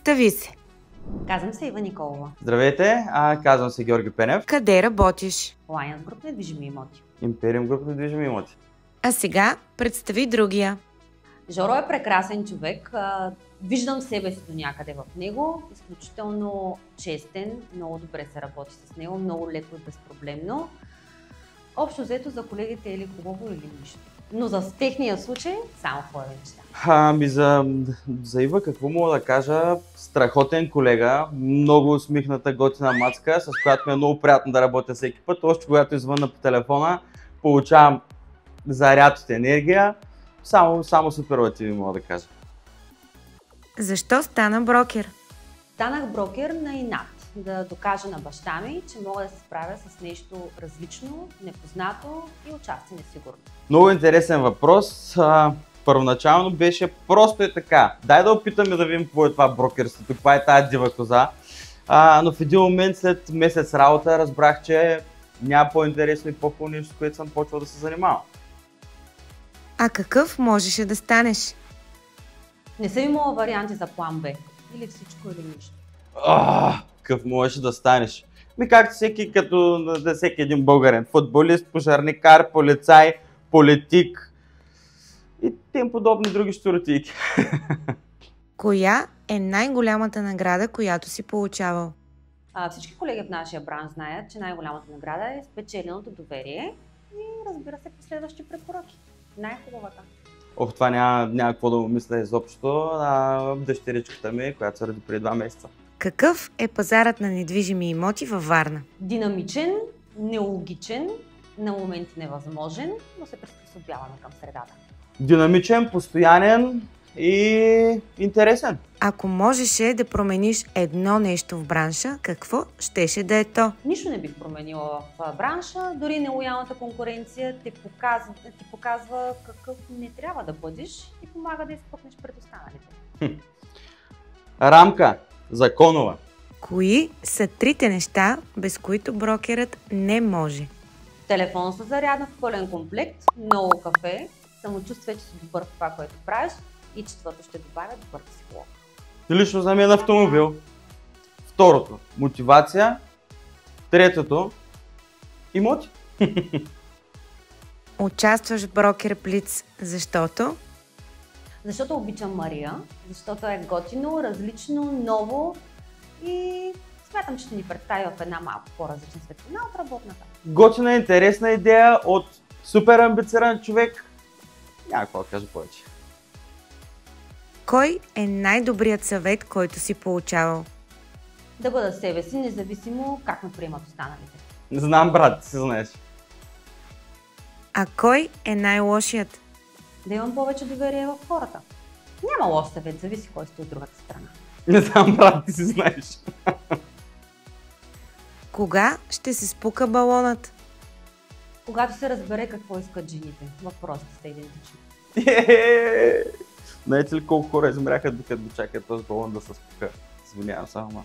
Представи се. Казвам се Ива Николова. Здравейте, казвам се Георги Пенев. Къде работиш? Alliance Group недвижими имоти. Империум Груп недвижими имоти. А сега представи другия. Жоро е прекрасен човек. Виждам себе си до някъде в него. Изключително честен, много добре се работи с него, много леко и безпроблемно. Общо взето за колегите или хубаво, или нищо. Но за техния случай само хубави неща. За Ива какво мога да кажа? Страхотен колега, много усмихната готина мацка, с която ми е много приятно да работя всеки път. Още когато извънна по телефона, получавам заряд от енергия. Само суперлативи мога да кажа. Защо стана брокер? Станах брокер на инат. Да докажа на баща ми, че мога да се справя с нещо различно, непознато и отчасти несигурно. Много интересен въпрос. Първоначално беше просто е така. Дай да опитаме да видим какво е това брокерството, каква е тази дива коза. Но в един момент след месец работа разбрах, че няма по-интересно и по-хубаво нещо, с което съм почвал да се занимавам. А какъв можеше да станеш? Не съм имала варианти за план Б. Или всичко, или нищо. Какъв можеш да станеш? Както всеки един българин. Футболист, пожарникар, полицай, политик и тем подобни други щуротийки. Коя е най-голямата награда, която си получавал? Всички колеги в нашия бранш знаят, че най-голямата награда е спечеленото доверие и разбира се последващи препоръки. Най-хубавата. Това няма какво да му мисля изобщо. Дъщеричката ми, която се роди преди 2 месеца. Какъв е пазарът на недвижими имоти във Варна? Динамичен, нелогичен, на моменти невъзможен, но се приспособяваме към средата. Динамичен, постоянен и интересен. Ако можеше да промениш едно нещо в бранша, какво щеше да е то? Нищо не бих променила в бранша, дори нелоялната конкуренция ти показва какъв не трябва да бъдеш и помага да изпъкнеш пред останалите. Рамка. Законова. Кои са 3 неща, без които брокерът не може? Телефон с зарядна в пълен комплект, много кафе, самочувствие, че си добър в това, което правиш и 4-то ще добавя добър психолог. Лично за мен автомобил. 2-то мотивация. 3-то имоти. Участваш в брокер Блиц, защото? Защото обичам Мария, защото е готино, различно, ново и смятам, че ще ни представи в една малко по-различна светлина от работната. Готина, интересна идея от супер амбициран човек. Няма какво да кажа повече. Кой е най-добрият съвет, който си получавал? Да бъда себе си, независимо как ме приемат останалите. Не знам, брат, ти си знаеш. А кой е най-лошият? Да имам повече доверие в хората. Няма лош съвет, зависи кой сте от другата страна. Не знам, брат, ти си знаеш. Кога ще се спука балонът? Когато се разбере какво искат жените, въпросите са идентични. Знаете ли колко хора измряха, докато чакат този балон да се спука? Извинявам само.